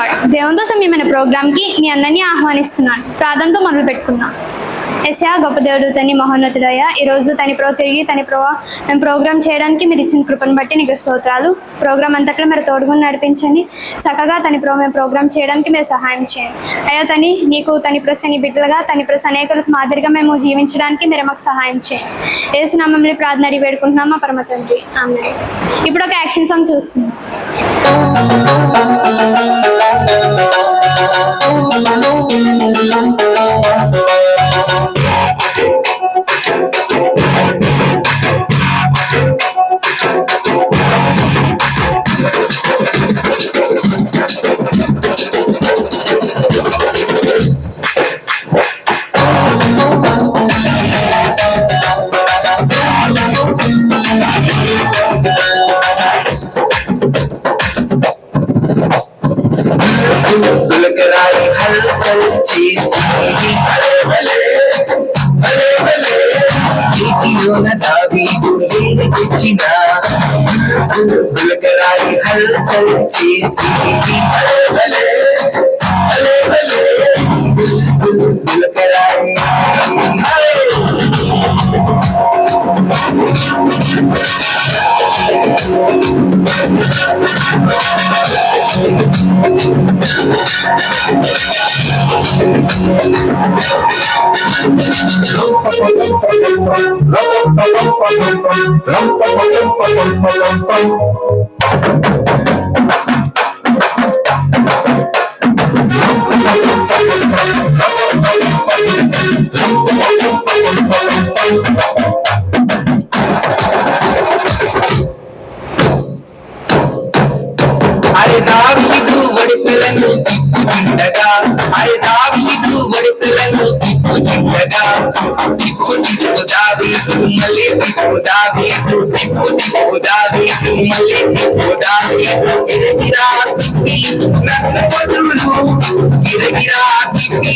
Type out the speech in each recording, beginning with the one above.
Lord. దేవునితో సమయమైన ప్రోగ్రామ్కి మీ అందరినీ ఆహ్వానిస్తున్నాను. ప్రార్థనతో మొదలు పెట్టుకుందాం. ఎస్యా గొప్ప దేవుడు, తని మహోన్నతుడయ్యా, ఈరోజు తిరిగి మేము ప్రోగ్రామ్ చేయడానికి మీరు ఇచ్చిన కృపను బట్టి నీకు స్తోత్రాలు. ప్రోగ్రామ్ అంతట్లో మీరు తోడుగుని నడిపించండి. చక్కగా మేము ప్రోగ్రామ్ చేయడానికి మీరు సహాయం చేయండి అయ్యా. నీకు నీ బిడ్డలుగా అనేకులకు మాదిరిగా మేము జీవించడానికి మీరు మాకు సహాయం చేయండి. యేసు నామములో ప్రార్థన అడిగి వేడుకుంటున్నాం మా పరమ తండ్రి, ఆమేన్. ఇప్పుడు ఒక యాక్షన్ సాంగ్ చూసుకుందాం. దావీదు ఏలికొచ్చిన గులకరాయి హల్చల్ చేసి గులకరాయి అరే దావీదు వడిసెలను తిప్పుచుండగా, అరే దావీదు వడిసెలను తిప్పుచుండగా, తిప్పు తిప్పు దావీదు మళ్ళీ తిప్పు దావీదు, తిప్పు తిప్పు దావీదు మళ్ళీ తిప్పు దావీదు. గిరగిరా తిప్పి నన్ను వదులు, గిరగిరా తిప్పి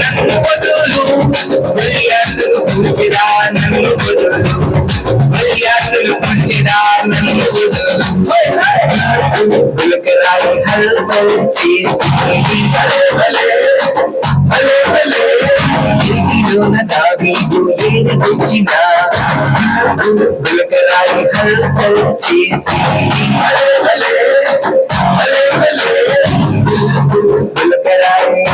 నన్ను వదులు, బలియాదులు కూర్చిరా నన్ను వదులు, బలియాదులు కూర్చిరా నన్ను వదులు. గులకరాయి హల్చల్ చేసి ఇంటిలోన దావీదు ఏలికొచ్చిన గులకరాయి హల్చల్ చేసి గులకరాయి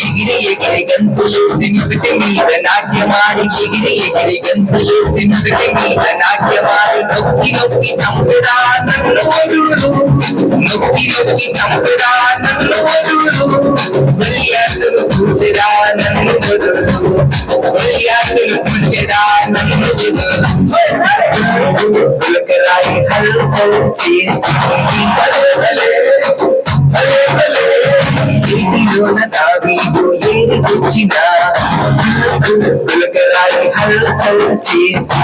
ఎగిరి ఎగిరి గంతులేసి నుదుటి మీద నాట్యమాడి, ఎగిరి ఎగిరి గంతులేసి నుదుటి మీద నాట్యమాడి, నొక్కి నొక్కి చంపురా నన్ను వదులు, నొక్కి నొక్కి చంపురా నన్ను వదులు, బలియాదులు కూర్చిరా నన్ను వదులు, బలియాదులు కూర్చిరా నన్ను వదులు. గులకరాయి హల్చల్ చేసి ఇంటిలోన దావీదు ఏలికొచ్చిన గులకరాయి హల్చల్ చేసి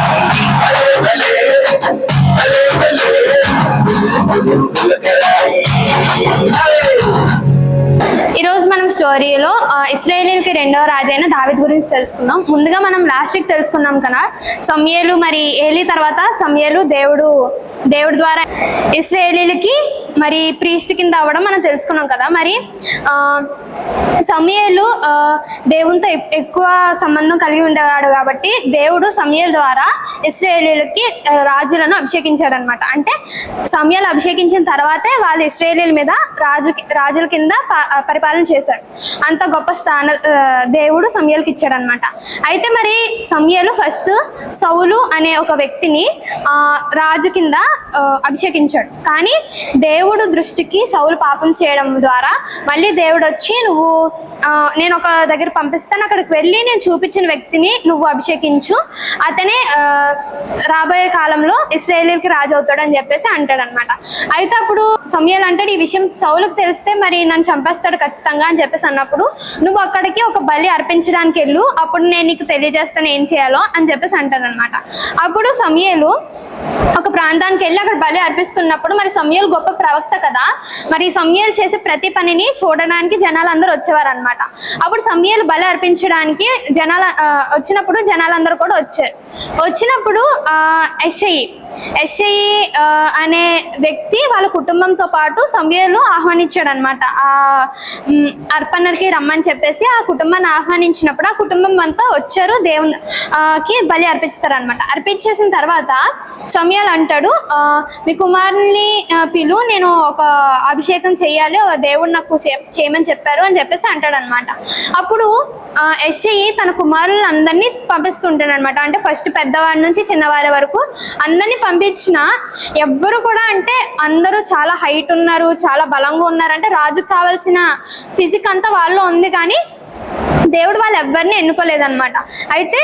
గులకరాయి. ఈరోజు మనం స్టోరీలో ఇశ్రాయేలీయులకి రెండవ రాజైన దావీదు గురించి తెలుసుకుందాం. ముందుగా మనం లాస్ట్ వీక్ తెలుసుకున్నాం కదా, సమూయేలు మరి ఏలీ తర్వాత సమూయేలు దేవుడు ద్వారా ఇశ్రాయేలీయులకి మరి ప్రీస్ట్ కింద అవ్వడం మనం తెలుసుకున్నాం కదా. మరి సమూయేలు దేవునితో ఎక్కువ సంబంధం కలిగి ఉండేవాడు కాబట్టి దేవుడు సమూయేలు ద్వారా ఇశ్రాయేలీయులకి రాజులను అభిషేకించాడు అనమాట. అంటే సమూయేలు అభిషేకించిన తర్వాతే వాళ్ళు ఇశ్రాయేలీయుల మీద రాజుల కింద పరిపాలన చేశాడు. అంత గొప్ప దేవుడు సమూయేలుకి ఇచ్చాడు అనమాట. అయితే మరి సమూయేలు ఫస్ట్ సౌలు అనే ఒక వ్యక్తిని రాజు కింద అభిషేకించాడు. కానీ దేవుడు దేవుడు దృష్టికి సౌలు పాపం చేయడం ద్వారా మళ్ళీ దేవుడు వచ్చి నువ్వు నేను ఒక దగ్గర పంపిస్తాను, అక్కడికి వెళ్ళి నేను చూపించిన వ్యక్తిని నువ్వు అభిషేకించు, అతనే రాబోయే కాలంలో ఇశ్రాయేలీయులకి రాజు అవుతాడు అని చెప్పేసి అంటాడనమాట. అయితే అప్పుడు సమూయేలు అంటాడు, ఈ విషయం సౌలుకు తెలిస్తే మరి నన్ను చంపేస్తాడు ఖచ్చితంగా అని చెప్పేసి అన్నప్పుడు, నువ్వు అక్కడికి ఒక బలి అర్పించడానికి వెళ్ళు, అప్పుడు నేను నీకు తెలియజేస్తాను ఏం చేయాలో అని చెప్పేసి అంటాడనమాట. అప్పుడు సమూయేలు ఒక ప్రాంతానికి వెళ్ళి అక్కడ బలి అర్పిస్తున్నప్పుడు, మరి సమూయేలు గొప్ప ప్రవక్త కదా, మరి సమూయేలు చేసే ప్రతి పనిని చూడడానికి జనాలు అందరూ వచ్చేవారు అనమాట. అప్పుడు సమూయేలు బలి అర్పించడానికి వచ్చినప్పుడు జనాలందరూ కూడా వచ్చారు. వచ్చినప్పుడు యెష్షయి అనే వ్యక్తి వాళ్ళ కుటుంబంతో పాటు సమూయేలు ఆహ్వానించాడు అనమాట. ఆ అర్పణకి రమ్మని చెప్పేసి ఆ కుటుంబాన్ని ఆహ్వానించినప్పుడు ఆ కుటుంబం అంతా వచ్చారు, దేవునికి బలి అర్పిస్తారు అనమాట. అర్పించేసిన తర్వాత సమూయేలు అంటాడు, మీ కుమారుని పిలు, నేను ఒక అభిషేకం చేయాలి, దేవుడు నాకు చేయమని చెప్పారు అని చెప్పేసి అంటాడు అనమాట. అప్పుడు యెష్షయి తన కుమారులందరినీ పంపిస్తుంటాడు అనమాట. అంటే ఫస్ట్ పెద్దవాడి నుంచి చిన్నవారి వరకు అందరినీ పంపించిన ఎవ్వరు కూడా, అంటే అందరూ చాలా హైట్ ఉన్నారు, చాలా బలంగా ఉన్నారు, అంటే రాజుకు కావాల్సిన ఫిజిక్ అంతా వాళ్ళలో ఉంది, కానీ దేవుడు వాళ్ళు ఎవరిని ఎన్నుకోలేదన్నమాట. అయితే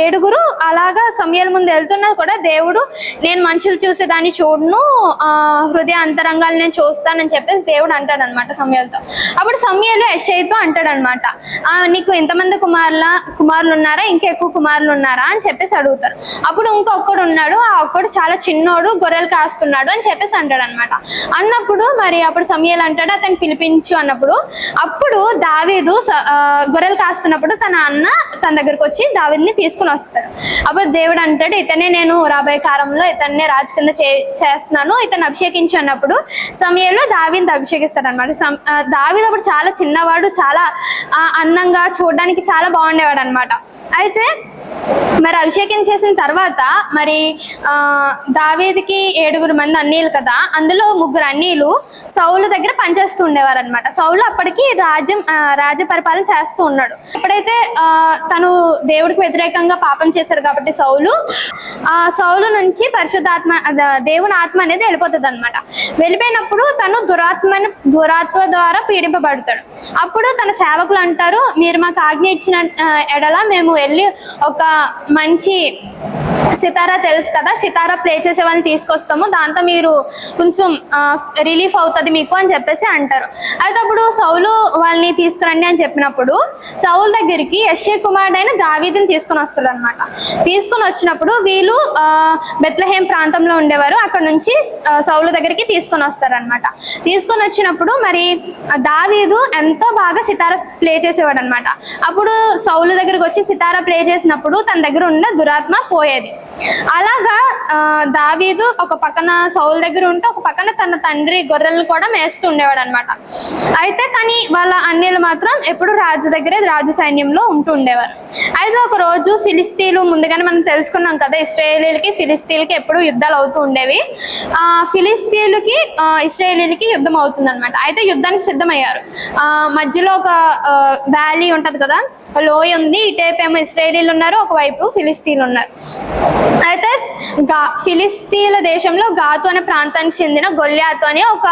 ఏడుగురు అలాగా సమూయేలు ముందు వెళ్తున్నా కూడా దేవుడు, నేను మనుషులు చూసేదాన్ని చూడను, హృదయ అంతరంగాలు నేను చూస్తానని చెప్పేసి దేవుడు అంటాడు అనమాట సమూయేలుతో. అప్పుడు సమూయేలు యెష్షయితో అంటాడు అనమాట, నీకు ఎంతమంది కుమారులు ఉన్నారా, ఇంకా ఎక్కువ కుమారులు ఉన్నారా అని చెప్పేసి అడుగుతారు. అప్పుడు ఇంకొకడు ఉన్నాడు, ఆ ఒక్కడు చాలా చిన్నోడు, గొర్రెలు కాస్తున్నాడు అని చెప్పేసి అంటాడు అనమాట. అన్నప్పుడు మరి అప్పుడు సమూయేలు అంటాడు, అతన్ని పిలిపించు అన్నప్పుడు, అప్పుడు దావీదు గొర్రెలు కాస్తున్నప్పుడు తన అన్న తన దగ్గరకు వచ్చి దావీదుని తీసుకుని వస్తాడు. అప్పుడు దేవుడు అంటాడు, ఇతనే నేను రాబోయే కాలంలో ఇతన్నే రాజు కింద చేస్తున్నాను, ఇతను అభిషేకించు అన్నప్పుడు సమూయేలు దావీదుని అభిషేకిస్తాడు అనమాట. దావీదు అప్పుడు చాలా చిన్నవాడు, చాలా అందంగా చూడడానికి చాలా బాగుండేవాడు అనమాట. అయితే మరి అభిషేకం చేసిన తర్వాత మరి దావీదుకి 7 మంది అన్నీలు కదా, అందులో 3 అన్నీలు సౌలు దగ్గర పనిచేస్తూ ఉండేవారు అనమాట. సౌలు అప్పటికి రాజ్య పరిపాలన చేస్తూ ఉన్నాడు. ఎప్పుడైతే తను దేవుడికి వ్యతిరేకంగా పాపం చేశాడు కాబట్టి సౌలు నుంచి పరిశుద్ధాత్మ, దేవుని ఆత్మ అనేది వెళ్ళిపోతుంది అనమాట. వెళ్ళిపోయినప్పుడు తను దురాత్మ ద్వారా పీడింపబడతాడు. అప్పుడు తన సేవకులు అంటారు, మీరు మాకు ఆజ్ఞ ఇచ్చిన ఎడల మేము వెళ్ళి ఒక మంచి సితారా తెలుసు కదా, సితారా ప్లే చేసే వాళ్ళని తీసుకొస్తాము, దాంతో మీరు కొంచెం రిలీఫ్ అవుతుంది మీకు అని చెప్పేసి అంటారు. అయితే అప్పుడు సౌలు వాళ్ళని తీసుకురండి అని చెప్పినప్పుడు సౌలు దగ్గరికి యెష్షయి కుమారుడైన దావీదుని తీసుకుని వస్తాడు అనమాట. తీసుకుని వచ్చినప్పుడు వీళ్ళు బెత్లెహేం ప్రాంతంలో ఉండేవారు, అక్కడ నుంచి సౌలు దగ్గరికి తీసుకొని వస్తారనమాట. తీసుకొని వచ్చినప్పుడు మరి దావీదు ఎంతో బాగా సితారా ప్లే చేసేవాడు అనమాట. అప్పుడు సౌలు దగ్గరికి వచ్చి సితారా ప్లే చేసినప్పుడు తన దగ్గర ఉన్న దురాత్మ పోయేది. అలాగా దావీదు ఒక పక్కన సౌలు దగ్గర ఉంటే ఒక పక్కన తన తండ్రి గొర్రెలను కూడా మేస్తూ ఉండేవాడు అనమాట. అయితే కానీ వాళ్ళ అన్నీలు మాత్రం ఎప్పుడు రాజు సైన్యంలో ఉంటూ ఉండేవారు. అయితే ఒక రోజు ఫిలిస్తీన్లు, ముందుగానే మనం తెలుసుకున్నాం కదా, ఇశ్రాయేలీలకి ఫిలిస్తీన్లకి ఎప్పుడు యుద్ధాలు అవుతూ ఉండేవి. ఫిలిస్తీన్లకి ఇశ్రాయేలీలకి యుద్ధం అవుతుంది అనమాట. అయితే యుద్ధానికి సిద్ధమయ్యారు. మధ్యలో ఒక వ్యాలీ ఉంటది కదా, లోయ ఉంది, ఇటేపు ఏమో ఇశ్రాయేలీలు ఉన్నారు, ఒకవైపు ఫిలిస్తీన్లు ఉన్నారు. అయితే ఫిలిస్తీన్ల దేశంలో గాతు అనే ప్రాంతానికి చెందిన గొల్యాతు అని ఒక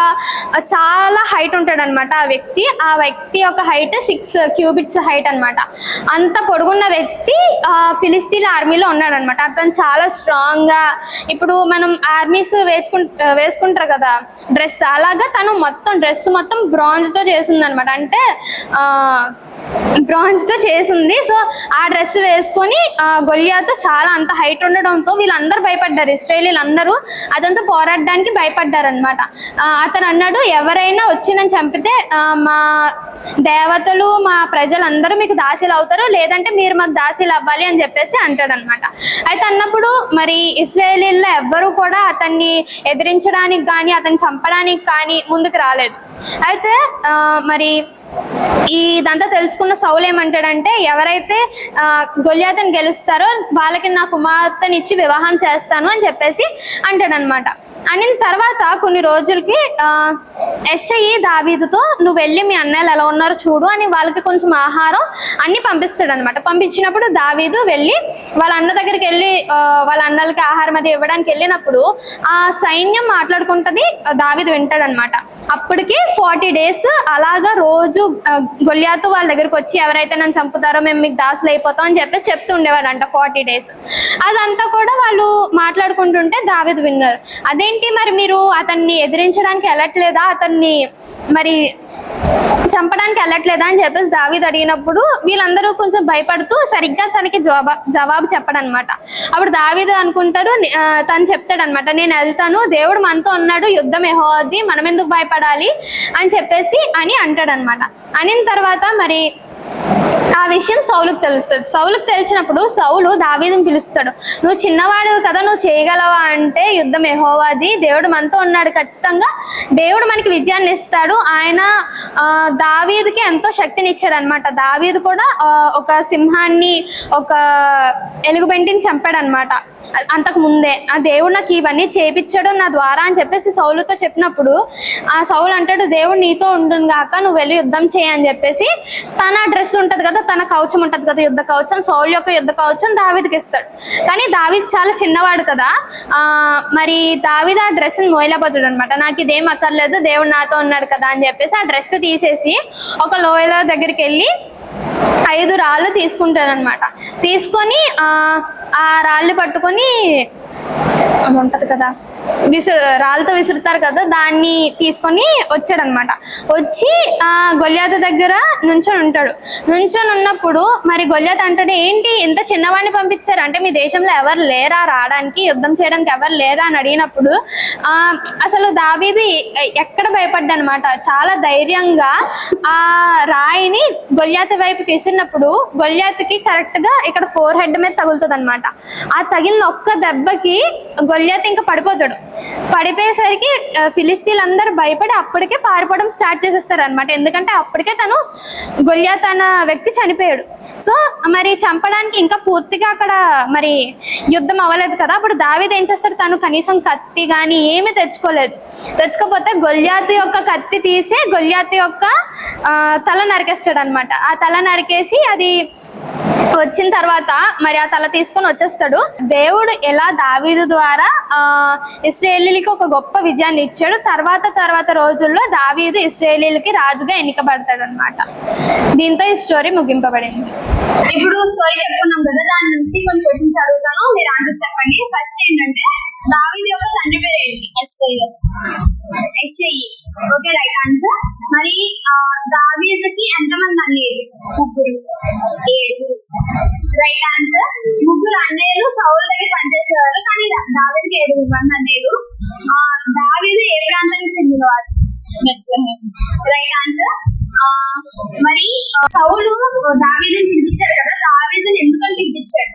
చాలా హైట్ ఉంటాడు అనమాట. ఆ వ్యక్తి యొక్క హైట్ 6 క్యూబిట్స్ హైట్ అనమాట. అంత పొడుగున్న వ్యక్తి ఫిలిస్తీన్ ఆర్మీలో ఉన్నాడు అనమాట. అతను చాలా స్ట్రాంగ్ గా, ఇప్పుడు మనం ఆర్మీస్ వేసుకుంటారు కదా డ్రెస్, అలాగా తను డ్రెస్ మొత్తం బ్రాంజ్ తో చేసింది అనమాట. అంటే బ్రాంజ్ తో చేసింది. సో ఆ డ్రెస్ వేసుకొని గొల్యాతు చాలా అంత హైట్ ఉండడంతో వీళ్ళందరూ భయపడ్డారు, ఇశ్రాయేలీలు అందరూ అతనితో పోరాడడానికి భయపడ్డారు అనమాట. అతను అన్నాడు, ఎవరైనా వచ్చి నన్ను చంపితే మా దేవతలు మా ప్రజలందరూ మీకు దాసీలు అవుతారు, లేదంటే మీరు మాకు దాసీలు అవ్వాలి అని చెప్పేసి అంటాడు అనమాట. అయితే అన్నప్పుడు మరి ఇశ్రాయేలీల్లో ఎవ్వరూ కూడా అతన్ని ఎదిరించడానికి కానీ అతన్ని చంపడానికి కానీ ముందుకు రాలేదు. అయితే మరి ఇదంతా తెలుసుకున్న సౌలు ఏమంటాడంటే, ఎవరైతే గొల్యాతుని గెలుస్తారో వాళ్ళకి నా కుమార్తెనిచ్చి వివాహం చేస్తాను అని చెప్పేసి అంటాడనమాట. అనిన తర్వాత కొన్ని రోజులకి ఎస్ఐ దావీదుతో నువ్వు వెళ్ళి మీ అన్నయ్యలు ఎలా ఉన్నారో చూడు అని వాళ్ళకి కొంచెం ఆహారం అన్ని పంపిస్తాడు అనమాట. పంపించినప్పుడు దావీదు వెళ్ళి వాళ్ళ అన్న దగ్గరికి వెళ్ళి వాళ్ళ అన్నలకి ఆహారం అది ఇవ్వడానికి వెళ్ళినప్పుడు ఆ సైన్యం మాట్లాడుకుంటది, దావీదు వింటాడు అనమాట. అప్పటికి 40 days అలాగా రోజు గొల్యాతు వాళ్ళ దగ్గరికి వచ్చి ఎవరైతే నన్ను చంపుతారో మేము మీకు దాసులు అయిపోతాం అని చెప్పేసి చెప్తూ ఉండేవాడంట 40 days. అదంతా కూడా వాళ్ళు మాట్లాడుకుంటుంటే దావీదు విన్నారు. అదేంటి మరి మీరు అతన్ని ఎదిరించడానికి వెళ్ళట్లేదా, అతన్ని మరి చంపడానికి వెళ్ళట్లేదా అని చెప్పేసి దావీదు అడిగినప్పుడు వీళ్ళందరూ కొంచెం భయపడుతూ సరిగ్గా తనకి జవాబు చెప్పడనమాట. అప్పుడు దావీదు అనుకుంటాడు, తను చెప్తాడు అనమాట, నేను వెళ్తాను, దేవుడు మనతో ఉన్నాడు, యుద్ధం యెహోవాది, మనం ఎందుకు భయపడాలి అని చెప్పేసి అని అంటాడు అనమాట. అనిన తర్వాత మరి ఆ విషయం సౌలుకు తెలుస్తుంది. సౌలుకు తెలిసినప్పుడు సౌలు దావీదుని పిలుస్తాడు. నువ్వు చిన్నవాడు కదా, నువ్వు చేయగలవా అంటే యుద్ధం యెహోవాది, దేవుడు మనతో ఉన్నాడు, ఖచ్చితంగా దేవుడు మనకి విజయాన్ని ఇస్తాడు. ఆయన దావీదుకి ఎంతో శక్తిని ఇచ్చాడు అనమాట. దావీదు కూడా ఒక సింహాన్ని ఒక ఎలుగుబంటిని చంపాడు అనమాట అంతకు ముందే. ఆ దేవుడు నాకు ఇవన్నీ చేపించాడు నా ద్వారా అని చెప్పేసి సౌలుతో చెప్పినప్పుడు ఆ సౌలు అంటాడు, దేవుడు నీతో ఉండును గాక, నువ్వు వెళ్ళి యుద్ధం చేయని చెప్పేసి తన డ్రెస్ ఉంటది కదా, తన కవచం ఉంటది కదా, యుద్ధ కవచం, సౌలు యొక్క యుద్ధ కవచం దావీదుకి ఇస్తాడు. కానీ దావీదు చాలా చిన్నవాడు కదా, మరి దావీదు ఆ డ్రెస్ ని మోయలేకపోతాడు అనమాట. నాకు ఇదేం అక్కర్లేదు, దేవుడు నాతో ఉన్నాడు కదా అని చెప్పేసి ఆ డ్రెస్ తీసేసి ఒక లోయల దగ్గరికి వెళ్ళి 5 రాళ్ళు తీసుకుంటాడు అనమాట. తీసుకొని ఆ రాళ్ళు పట్టుకొని అది ఉంటది కదా, రాళ్ళతో విసురుతారు కదా, దాన్ని తీసుకొని వచ్చాడనమాట. వచ్చి గొల్యాతు దగ్గర నుంచొని ఉంటాడు. నుంచొని ఉన్నప్పుడు మరి గొల్యాతు అంటాడు, ఏంటి ఇంత చిన్నవాడిని పంపించారు అంటే మీ దేశంలో ఎవరు లేరా రావడానికి, యుద్ధం చేయడానికి ఎవరు లేరా అని అడిగినప్పుడు అసలు దావీదు ఎక్కడ భయపడ్డా అనమాట. చాలా ధైర్యంగా ఆ రాయిని గొల్యాతు వైపుకి విసిరినప్పుడు గొల్యాతుకి కరెక్ట్ గా ఇక్కడ 4 మీద తగులుతుంది అనమాట. ఆ తగిలిన ఒక్క దెబ్బకి గొల్యాతు ఇంకా పడిపోతాడు. పడిపోయేసరికి ఫిలిస్తీన్లందరూ భయపడి అప్పటికే పారిపోవడం స్టార్ట్ చేసేస్తారు అనమాట. ఎందుకంటే అప్పటికే తను గొల్యాతు అన్న వ్యక్తి చనిపోయాడు. సో మరి చంపడానికి ఇంకా పూర్తిగా అక్కడ మరి యుద్ధం అవ్వలేదు కదా. అప్పుడు దావీదు ఏం చేస్తాడు, తను కనీసం కత్తి కానీ ఏమీ తెచ్చుకోపోతే గొల్యాతు యొక్క కత్తి తీసి గొల్యాతు యొక్క తల నరికేస్తాడు అనమాట. ఆ తల నరికేసి అది వచ్చిన తర్వాత మరి ఆ తల తీసుకొని వచ్చేస్తాడు. దేవుడు ఎలా దావీదు ద్వారా ఇశ్రాయేలీలకి ఒక గొప్ప విజయాన్ని ఇచ్చాడు. తర్వాత రోజుల్లో దావీదు ఇశ్రాయేలీలకి రాజుగా ఎన్నికబడతాడు అనమాట. దీంతో ఈ స్టోరీ ముగింపబడింది. ఇప్పుడు స్టోరీ చెప్పుకున్నాం కదా, దాని నుంచి కొన్ని క్వశ్చన్స్ అడుగుతాను, మీరు ఆన్సర్స్ చెప్పండి. ఫస్ట్ ఏంటంటే దావీదు యొక్క తండ్రి పేరు ఏంటి? ఎస్ఐ. Okay, right answer. మరి దావీదుకి ఎంతమంది అన్నయ్యలు? 3, 7. Right answer. 3 అన్నయ్యలు సౌలు దగ్గర పనిచేసేవారు, కానీ దావీదుకి 7 మంది అన్నయ్యలు. దావీదు ఏ ప్రాంతానికి చెందినవాడు? Right answer. మరి సౌలు దావీదుని పిలిపించాడు కదా, దావీదుని ఎందుకని పిలిపించాడు?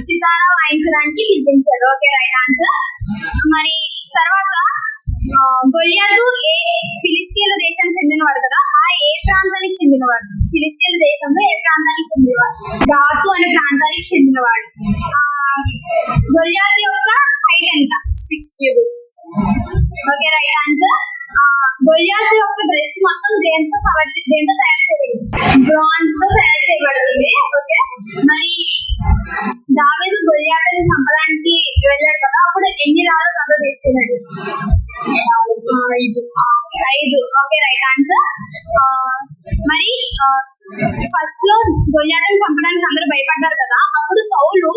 సితారా వాయించడానికి పిలిపించాడు. Okay, right answer. మరి తర్వాత గొల్యాతు ఏ ఫిలిస్తీన్ల దేశం చెందినవాడు కదా, ఆ ఏ ప్రాంతానికి చెందినవాడు? ఫిలిస్తీన్ల దేశంలో ఏ ప్రాంతానికి చెందినవాడు? గాతు అనే ప్రాంతానికి చెందినవాడు. గొల్యాతు యొక్క హైట్ ఎంత? 6 cubits. Okay, right answer. Goliath యొక్క డ్రెస్ మొత్తం దేంతో తయారు చేయబడింది? బ్రాంజ్ తో తయారు చేయబడింది. ఓకే, మరి దావీదు గొల్యాతుని చంపడానికి వెళ్ళాడు కదా, అప్పుడు ఎన్ని రాళ్ళు రంగు తీసుకున్నాడు? 5. Okay, right answer. మరి ఫస్ట్ లో గొల్యాతుని చంపడానికి అందరూ భయపడ్డారు కదా, అప్పుడు సౌలు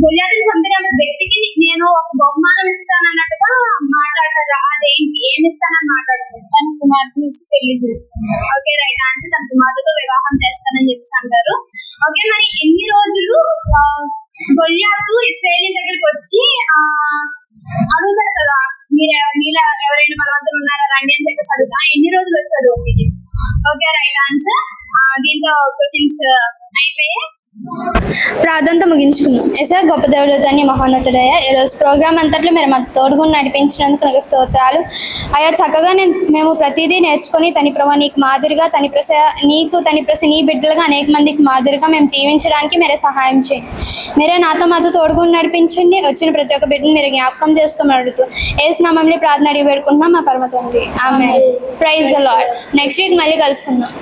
గొల్యాతుని చంపిన వ్యక్తికి నేను ఒక బహుమానం ఇస్తాను అన్నట్టుగా మాట్లాడతారు. అదేంటి, ఏమి ఇస్తానని మాట్లాడతారు? తన కుమార్తెని పెళ్లి చేస్తాను. Okay, right answer. తన కుమార్తెతో వివాహం చేస్తానని చెప్పి అంటారు. ఓకే, మరి ఎన్ని రోజులు గొల్యాతు ఇశ్రాయేలీయుల దగ్గరికి వచ్చి అడుగుతాడు కదా, మీరు ఎవరైనా బలవంతులు ఉన్నారా రండి అని చెప్పేసి అడుగుతా, ఎన్ని రోజులు వచ్చాడు? Okay, right answer. దీంతో క్వశ్చన్స్ అయిపోయాయి. ప్రార్థనతో ముగించుకుందాం. ఎసా గొప్ప దేవుడు తండ్రి మహోన్నతుడయ్యా, ఈరోజు ప్రోగ్రామ్ అంతట్లో మీరు మాకు తోడుగా నడిపించినందుకు నాకు స్తోత్రాలు అయ్యా. చక్కగా మేము ప్రతిదీ నేర్చుకొని తని ప్రభా నీకు మాదిరిగా నీ బిడ్డలుగా అనేక మందికి మాదిరిగా మేము జీవించడానికి మీరే సహాయం చేయండి. మీరే మాతో తోడుగా నడిపించండి. వచ్చిన ప్రతి ఒక్క బిడ్డను మీరు జ్ఞాపకం చేసుకోమని అడుగుతూ యేసు నామములో ప్రార్థన అడిగి పెట్టుకుంటున్నాం మా పరమ తండ్రి. ఆమేన్. Praise the lord. Next week మళ్ళీ కలుసుకుందాం.